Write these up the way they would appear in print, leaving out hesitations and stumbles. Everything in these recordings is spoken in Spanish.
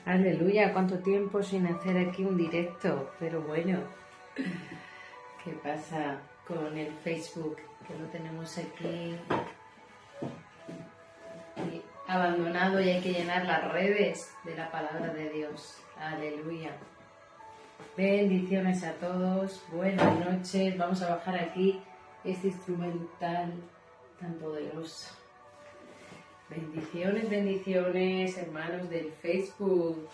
Aleluya, cuánto tiempo sin hacer aquí un directo, pero bueno, ¿qué pasa con el Facebook? Que lo tenemos aquí abandonado y hay que llenar las redes de la palabra de Dios. Aleluya. Bendiciones a todos, buenas noches. Vamos a bajar aquí este instrumental tan poderoso. Bendiciones, bendiciones, hermanos del Facebook.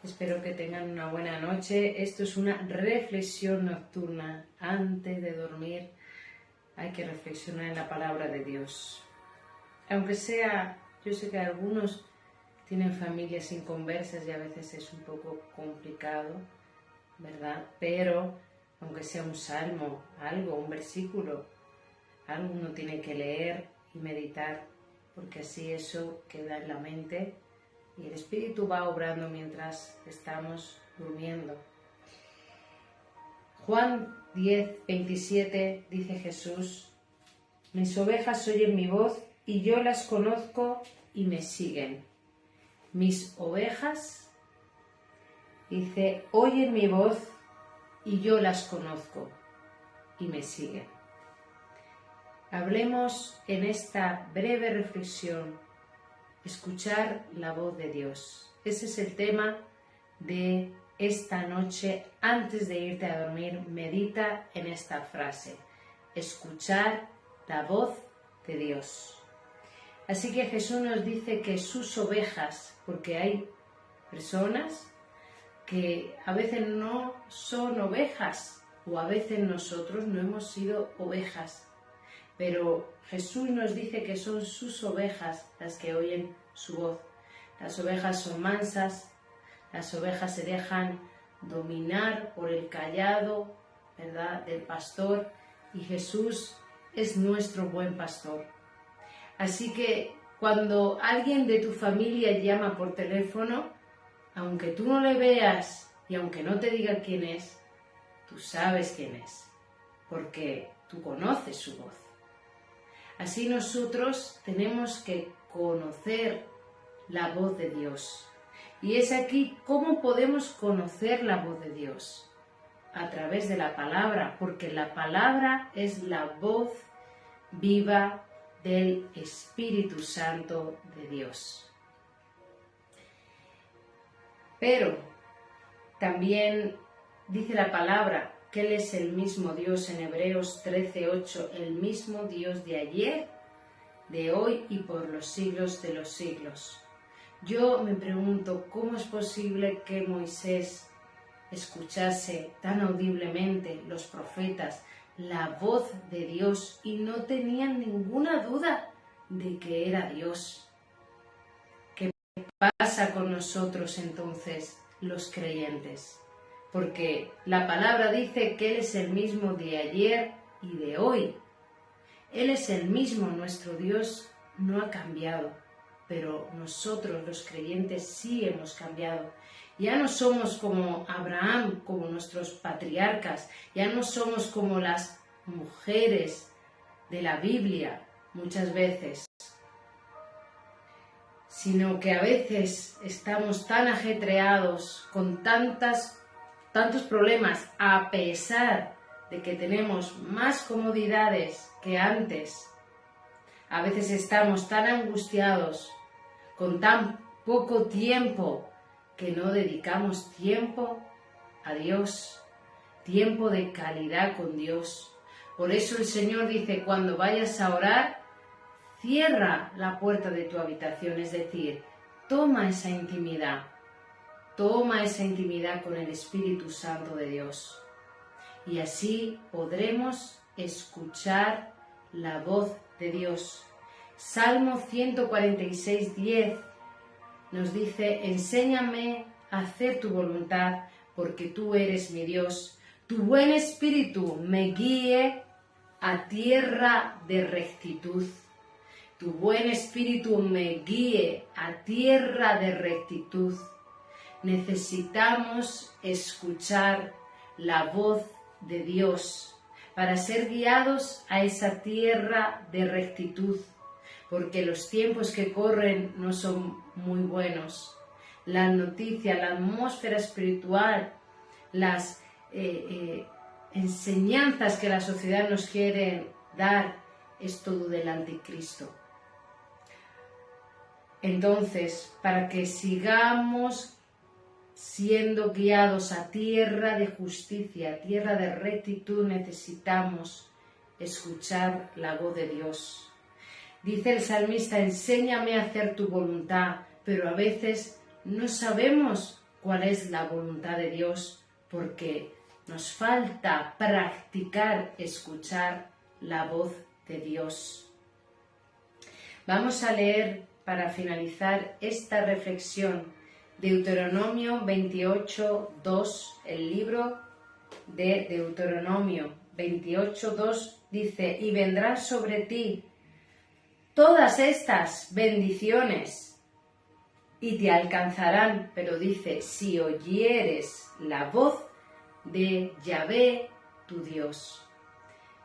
Espero que tengan una buena noche. Esto es una reflexión nocturna. Antes de dormir hay que reflexionar en la palabra de Dios. Aunque sea, yo sé que algunos tienen familias inconversas y a veces es un poco complicado, ¿verdad? Pero aunque sea un salmo, algo, un versículo, algo uno tiene que leer y meditar, porque así eso queda en la mente y el Espíritu va obrando mientras estamos durmiendo. Juan 10:27 dice Jesús: mis ovejas oyen mi voz y yo las conozco y me siguen. Mis ovejas, dice, oyen mi voz y yo las conozco y me siguen. Hablemos en esta breve reflexión, escuchar la voz de Dios. Ese es el tema de esta noche. Antes de irte a dormir, medita en esta frase: escuchar la voz de Dios. Así que Jesús nos dice que sus ovejas, porque hay personas que a veces no son ovejas, o a veces nosotros no hemos sido ovejas, pero Jesús nos dice que son sus ovejas las que oyen su voz. Las ovejas son mansas, las ovejas se dejan dominar por el cayado, ¿verdad?, del pastor, y Jesús es nuestro buen pastor. Así que cuando alguien de tu familia llama por teléfono, aunque tú no le veas y aunque no te diga quién es, tú sabes quién es, porque tú conoces su voz. Así nosotros tenemos que conocer la voz de Dios. Y es aquí cómo podemos conocer la voz de Dios. A través de la palabra, porque la palabra es la voz viva del Espíritu Santo de Dios. Pero también dice la palabra que Él es el mismo Dios en Hebreos 13:8, el mismo Dios de ayer, de hoy y por los siglos de los siglos. Yo me pregunto, ¿cómo es posible que Moisés escuchase tan audiblemente los profetas la voz de Dios y no tenían ninguna duda de que era Dios? ¿Qué pasa con nosotros entonces, los creyentes? Porque la palabra dice que Él es el mismo de ayer y de hoy. Él es el mismo, nuestro Dios no ha cambiado, pero nosotros los creyentes sí hemos cambiado. Ya no somos como Abraham, como nuestros patriarcas, ya no somos como las mujeres de la Biblia muchas veces, sino que a veces estamos tan ajetreados con tantos problemas, a pesar de que tenemos más comodidades que antes. A veces estamos tan angustiados, con tan poco tiempo, que no dedicamos tiempo a Dios, tiempo de calidad con Dios. Por eso el Señor dice, cuando vayas a orar, cierra la puerta de tu habitación, es decir, toma esa intimidad con el Espíritu Santo de Dios. Y así podremos escuchar la voz de Dios. Salmo 146:10 nos dice, enséñame a hacer tu voluntad, porque tú eres mi Dios. Tu buen espíritu me guíe a tierra de rectitud. Tu buen espíritu me guíe a tierra de rectitud. Necesitamos escuchar la voz de Dios, para ser guiados a esa tierra de rectitud, porque los tiempos que corren no son muy buenos. La noticia, la atmósfera espiritual, las enseñanzas que la sociedad nos quiere dar es todo del anticristo. Entonces, para que sigamos siendo guiados a tierra de justicia, tierra de rectitud, necesitamos escuchar la voz de Dios. Dice el salmista, enséñame a hacer tu voluntad, pero a veces no sabemos cuál es la voluntad de Dios porque nos falta practicar escuchar la voz de Dios. Vamos a leer para finalizar esta reflexión Deuteronomio 28:2, el libro de Deuteronomio 28:2 dice, y vendrán sobre ti todas estas bendiciones y te alcanzarán, pero dice, si oyeres la voz de Yahvé tu Dios.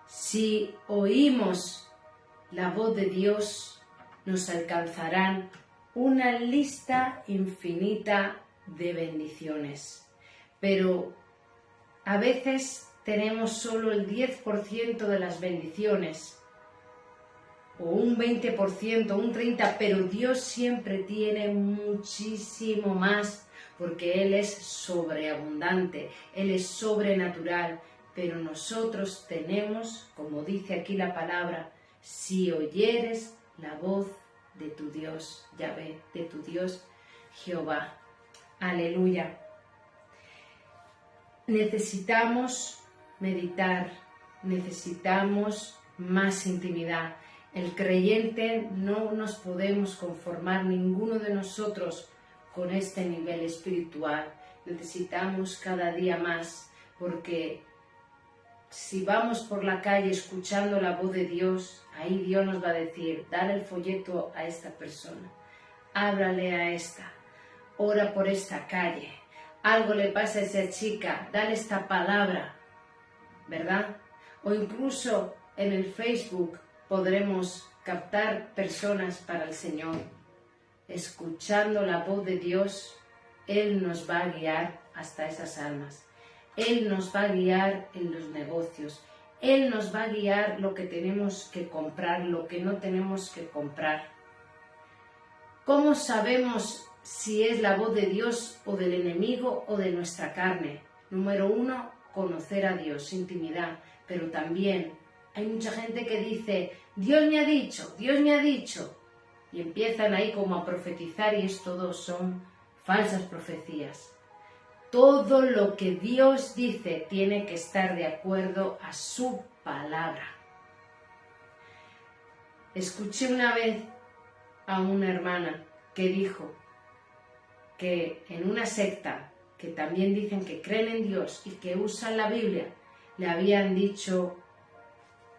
Si oímos la voz de Dios, nos alcanzarán una lista infinita de bendiciones. Pero a veces tenemos solo el 10% de las bendiciones, o un 20%, un 30%, pero Dios siempre tiene muchísimo más, porque Él es sobreabundante, Él es sobrenatural, pero nosotros tenemos, como dice aquí la palabra, si oyeres la voz de tu Dios, Yahvé, de tu Dios, Jehová. Aleluya. Necesitamos meditar, necesitamos más intimidad. El creyente no nos podemos conformar, ninguno de nosotros, con este nivel espiritual. Necesitamos cada día más, porque si vamos por la calle escuchando la voz de Dios, ahí Dios nos va a decir, dale el folleto a esta persona, háblale a esta, ora por esta calle, algo le pasa a esa chica, dale esta palabra, ¿verdad? O incluso en el Facebook podremos captar personas para el Señor. Escuchando la voz de Dios, Él nos va a guiar hasta esas almas. Él nos va a guiar en los negocios. Él nos va a guiar lo que tenemos que comprar, lo que no tenemos que comprar. ¿Cómo sabemos si es la voz de Dios o del enemigo o de nuestra carne? Número 1, conocer a Dios, intimidad. Pero también hay mucha gente que dice, Dios me ha dicho, Dios me ha dicho. Y empiezan ahí como a profetizar y esto son falsas profecías. Todo lo que Dios dice tiene que estar de acuerdo a su palabra. Escuché una vez a una hermana que dijo que en una secta, que también dicen que creen en Dios y que usan la Biblia, le habían dicho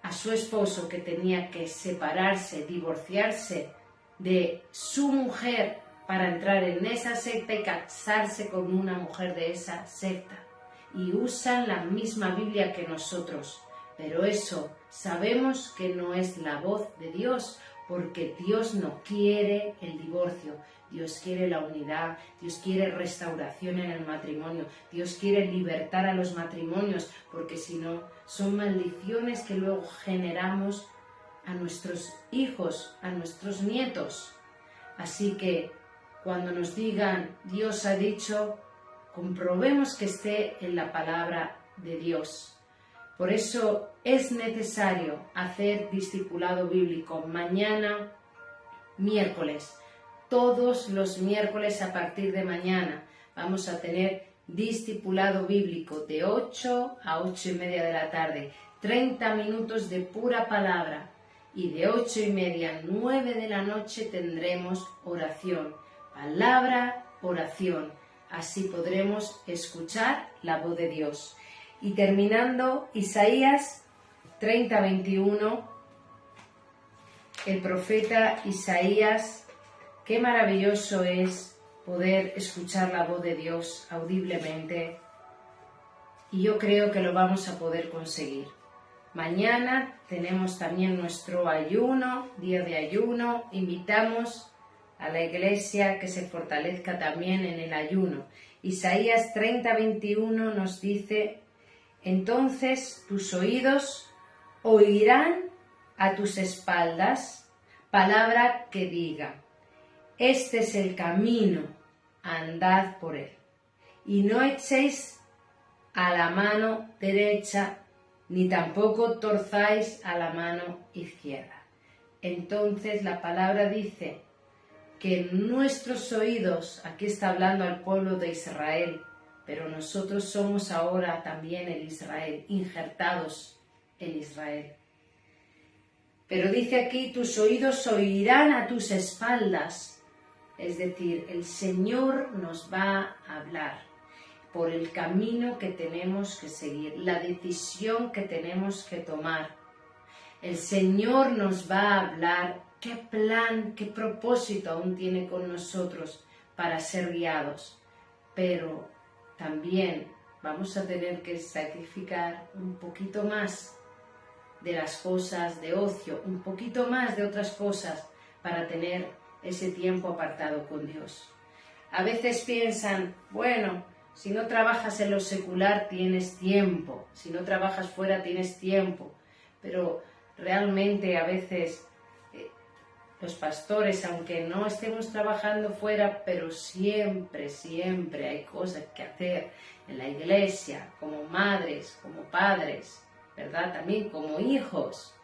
a su esposo que tenía que separarse, divorciarse de su mujer para entrar en esa secta y casarse con una mujer de esa secta. Y usan la misma Biblia que nosotros. Pero eso sabemos que no es la voz de Dios, porque Dios no quiere el divorcio. Dios quiere la unidad, Dios quiere restauración en el matrimonio, Dios quiere libertar a los matrimonios, porque si no, son maldiciones que luego generamos a nuestros hijos, a nuestros nietos. Así que cuando nos digan Dios ha dicho, comprobemos que esté en la palabra de Dios. Por eso es necesario hacer discipulado bíblico mañana, miércoles. Todos los miércoles a partir de mañana vamos a tener discipulado bíblico de 8 a 8:30 de la tarde. 30 minutos de pura palabra. Y de 8:30 a 9 de la noche tendremos oración. Palabra, oración. Así podremos escuchar la voz de Dios. Y terminando, Isaías 30:21, el profeta Isaías, qué maravilloso es poder escuchar la voz de Dios audiblemente. y yo creo que lo vamos a poder conseguir. Mañana tenemos también nuestro ayuno, día de ayuno. Invitamos a la iglesia que se fortalezca también en el ayuno. Isaías 30:21 nos dice: entonces tus oídos oirán a tus espaldas palabra que diga: este es el camino, andad por él. Y no echéis a la mano derecha, ni tampoco torzáis a la mano izquierda. Entonces la palabra dice que nuestros oídos, aquí está hablando al pueblo de Israel, pero nosotros somos ahora también el Israel, injertados en Israel. Pero dice aquí: tus oídos oirán a tus espaldas. Es decir, el Señor nos va a hablar por el camino que tenemos que seguir, la decisión que tenemos que tomar. El Señor nos va a hablar qué plan, qué propósito aún tiene con nosotros para ser guiados. Pero también vamos a tener que sacrificar un poquito más de las cosas de ocio, un poquito más de otras cosas para tener ese tiempo apartado con Dios. A veces piensan, bueno, si no trabajas en lo secular tienes tiempo, si no trabajas fuera tienes tiempo, pero realmente a veces los pastores, aunque no estemos trabajando fuera, pero siempre hay cosas que hacer en la iglesia, como madres, como padres, ¿verdad? También como hijos.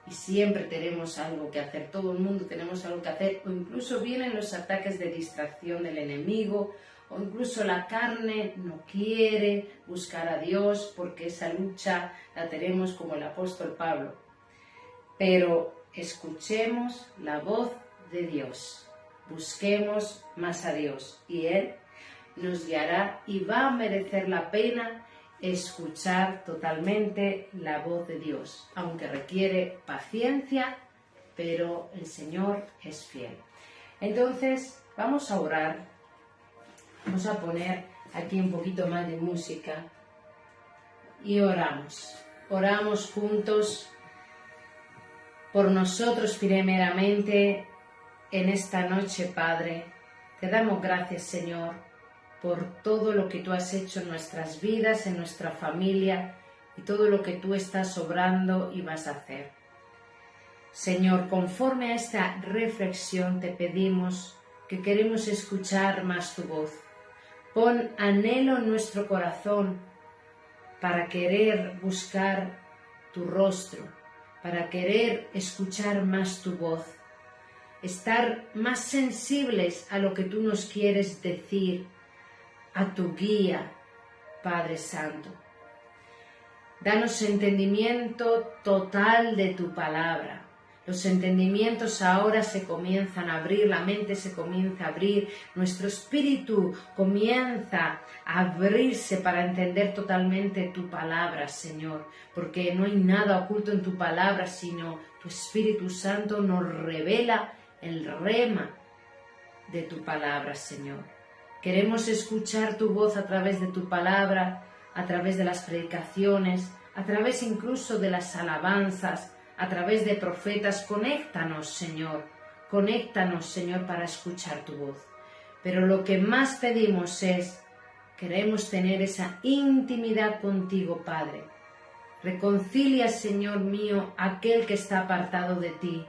Y siempre tenemos algo que hacer, todo el mundo tenemos algo que hacer, o incluso vienen los ataques de distracción del enemigo, o incluso la carne no quiere buscar a Dios porque esa lucha la tenemos como el apóstol Pablo. Pero escuchemos la voz de Dios, busquemos más a Dios y Él nos guiará y va a merecer la pena escuchar totalmente la voz de Dios, aunque requiere paciencia, pero el Señor es fiel. Entonces vamos a orar, vamos a poner aquí un poquito más de música y oramos juntos por nosotros primeramente en esta noche, Padre. Te damos gracias, Señor, por todo lo que tú has hecho en nuestras vidas, en nuestra familia y todo lo que tú estás obrando y vas a hacer. Señor, conforme a esta reflexión te pedimos que queremos escuchar más tu voz. Pon anhelo en nuestro corazón para querer buscar tu rostro, para querer escuchar más tu voz, estar más sensibles a lo que tú nos quieres decir, a tu guía, Padre Santo. Danos entendimiento total de tu palabra. Los entendimientos ahora se comienzan a abrir, la mente se comienza a abrir, nuestro espíritu comienza a abrirse para entender totalmente tu palabra, Señor, porque no hay nada oculto en tu palabra, sino tu Espíritu Santo nos revela el rema de tu palabra, Señor. Queremos escuchar tu voz a través de tu palabra, a través de las predicaciones, a través incluso de las alabanzas, a través de profetas. Conéctanos, Señor, para escuchar tu voz. Pero lo que más pedimos es, queremos tener esa intimidad contigo, Padre. Reconcilia, Señor mío, aquel que está apartado de ti.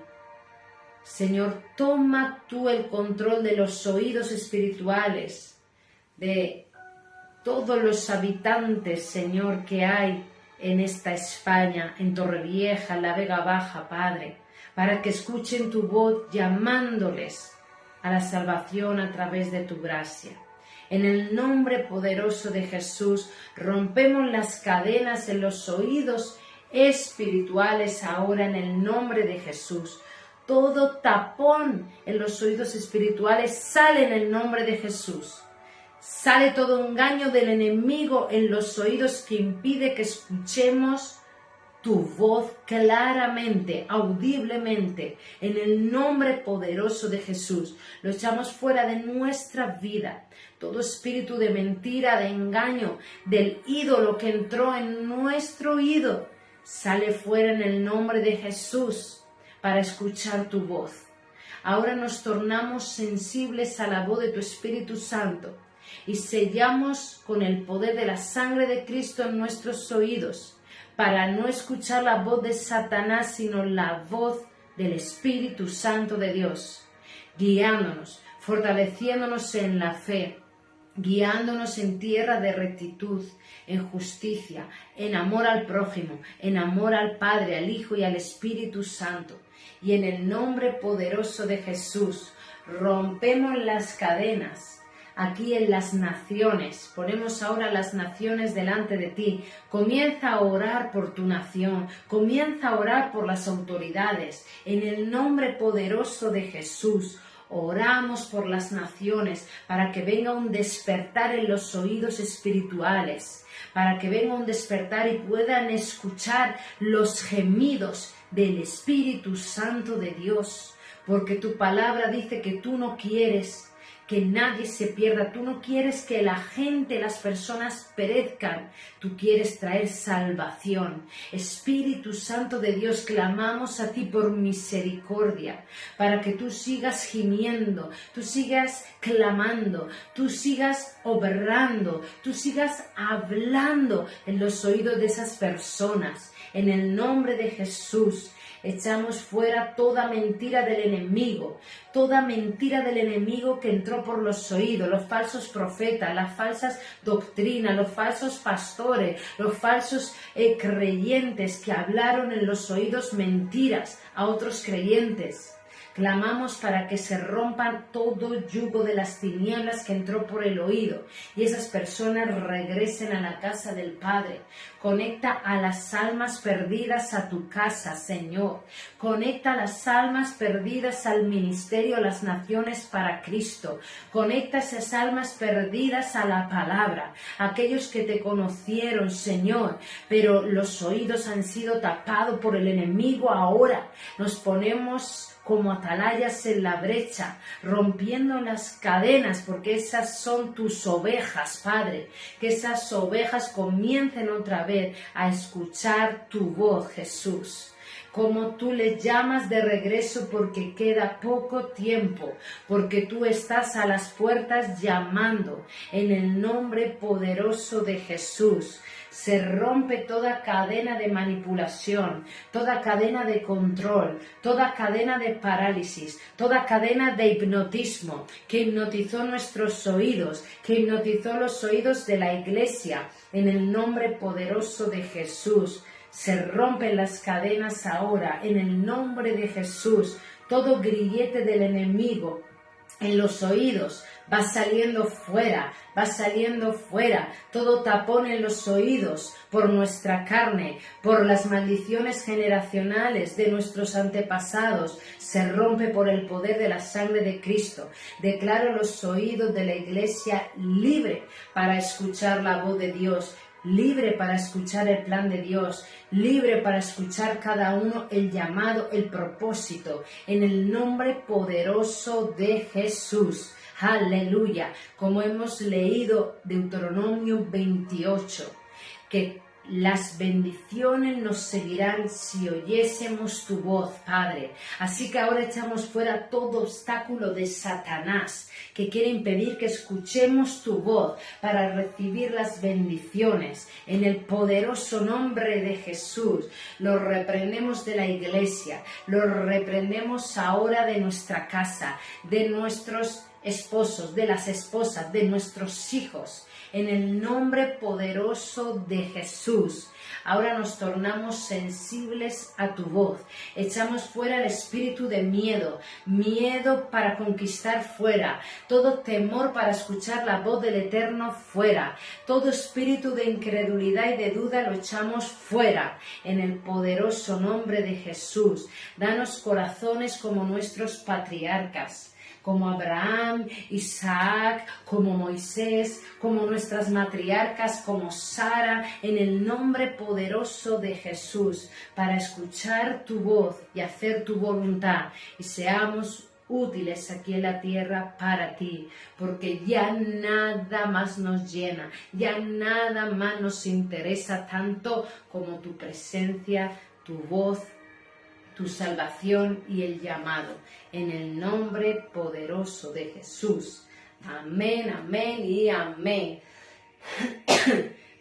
Señor, toma tú el control de los oídos espirituales, de todos los habitantes, Señor, que hay en esta España, en Torrevieja, en la Vega Baja, Padre, para que escuchen tu voz llamándoles a la salvación a través de tu gracia. En el nombre poderoso de Jesús, rompemos las cadenas en los oídos espirituales ahora en el nombre de Jesús. Todo tapón en los oídos espirituales sale en el nombre de Jesús. Sale todo engaño del enemigo en los oídos que impide que escuchemos tu voz claramente, audiblemente, en el nombre poderoso de Jesús. Lo echamos fuera de nuestra vida. Todo espíritu de mentira, de engaño, del ídolo que entró en nuestro oído, sale fuera en el nombre de Jesús para escuchar tu voz. Ahora nos tornamos sensibles a la voz de tu Espíritu Santo y sellamos con el poder de la sangre de Cristo en nuestros oídos para no escuchar la voz de Satanás, sino la voz del Espíritu Santo de Dios, guiándonos, fortaleciéndonos en la fe, guiándonos en tierra de rectitud, en justicia, en amor al prójimo, en amor al Padre, al Hijo y al Espíritu Santo. Y en el nombre poderoso de Jesús, rompemos las cadenas aquí en las naciones. Ponemos ahora las naciones delante de ti. Comienza a orar por tu nación. Comienza a orar por las autoridades. En el nombre poderoso de Jesús, oramos por las naciones para que venga un despertar en los oídos espirituales, para que venga un despertar y puedan escuchar los gemidos del Espíritu Santo de Dios, porque tu palabra dice que tú no quieres que nadie se pierda, tú no quieres que la gente, las personas perezcan, tú quieres traer salvación. Espíritu Santo de Dios, clamamos a ti por misericordia, para que tú sigas gimiendo, tú sigas clamando, tú sigas obrando, tú sigas hablando en los oídos de esas personas. En el nombre de Jesús, echamos fuera toda mentira del enemigo que entró por los oídos, los falsos profetas, las falsas doctrinas, los falsos pastores, los falsos creyentes que hablaron en los oídos mentiras a otros creyentes. Clamamos para que se rompan todo yugo de las tinieblas que entró por el oído y esas personas regresen a la casa del Padre. Conecta a las almas perdidas a tu casa, Señor. Conecta a las almas perdidas al ministerio, a las naciones para Cristo. Conecta a esas almas perdidas a la palabra. Aquellos que te conocieron, Señor, pero los oídos han sido tapados por el enemigo. Ahora nos ponemos como atalayas en la brecha, rompiendo las cadenas, porque esas son tus ovejas, Padre. Que esas ovejas comiencen otra vez a escuchar tu voz, Jesús. Como tú les llamas de regreso, porque queda poco tiempo, porque tú estás a las puertas llamando. En el nombre poderoso de Jesús, se rompe toda cadena de manipulación, toda cadena de control, toda cadena de parálisis, toda cadena de hipnotismo que hipnotizó nuestros oídos, que hipnotizó los oídos de la iglesia. En el nombre poderoso de Jesús, se rompen las cadenas ahora, en el nombre de Jesús. Todo grillete del enemigo en los oídos va saliendo fuera, todo tapón en los oídos por nuestra carne, por las maldiciones generacionales de nuestros antepasados, se rompe por el poder de la sangre de Cristo. Declaro los oídos de la iglesia libre para escuchar la voz de Dios, libre para escuchar el plan de Dios, libre para escuchar cada uno el llamado, el propósito, en el nombre poderoso de Jesús. Aleluya, como hemos leído Deuteronomio 28, que las bendiciones nos seguirán si oyésemos tu voz, Padre. Así que ahora echamos fuera todo obstáculo de Satanás que quiere impedir que escuchemos tu voz para recibir las bendiciones. En el poderoso nombre de Jesús, lo reprendemos de la iglesia, lo reprendemos ahora de nuestra casa, de nuestros esposos, de las esposas, de nuestros hijos. En el nombre poderoso de Jesús, ahora nos tornamos sensibles a tu voz. Echamos fuera el espíritu de miedo para conquistar fuera, todo temor para escuchar la voz del Eterno fuera, todo espíritu de incredulidad y de duda lo echamos fuera. En el poderoso nombre de Jesús, danos corazones como nuestros patriarcas. como Abraham, Isaac, como Moisés, como nuestras matriarcas, como Sara, en el nombre poderoso de Jesús, para escuchar tu voz y hacer tu voluntad, y seamos útiles aquí en la tierra para ti, porque ya nada más nos llena, ya nada más nos interesa tanto como tu presencia, tu voz, tu salvación y el llamado, en el nombre poderoso de Jesús. Amén, amén y amén.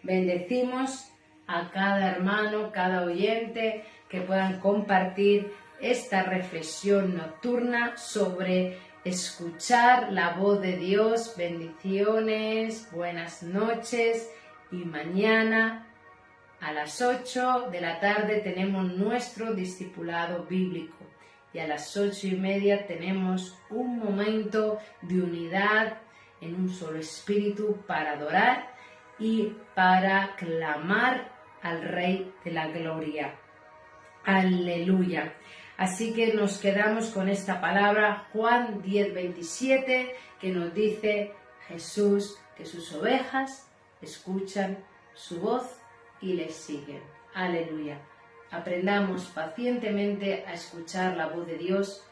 Bendecimos a cada hermano, cada oyente, que puedan compartir esta reflexión nocturna sobre escuchar la voz de Dios. Bendiciones, buenas noches, y mañana a las 8 de la tarde tenemos nuestro discipulado bíblico, y a las 8:30 tenemos un momento de unidad en un solo espíritu para adorar y para clamar al Rey de la Gloria. Aleluya. Así que nos quedamos con esta palabra, Juan 10:27, que nos dice Jesús que sus ovejas escuchan su voz y les siguen. Aleluya. Aprendamos pacientemente a escuchar la voz de Dios,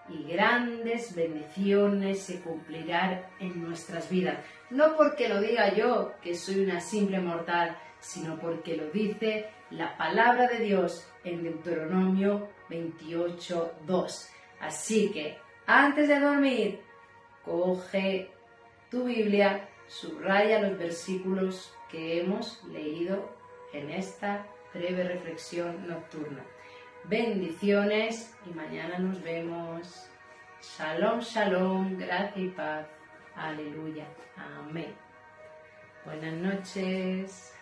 y grandes bendiciones se cumplirán en nuestras vidas. No porque lo diga yo, que soy una simple mortal, sino porque lo dice la palabra de Dios en Deuteronomio 28:2. Así que antes de dormir, coge tu Biblia, subraya los versículos que hemos leído en esta breve reflexión nocturna. Bendiciones y mañana nos vemos. Shalom, shalom, gracia y paz. Aleluya. Amén. Buenas noches.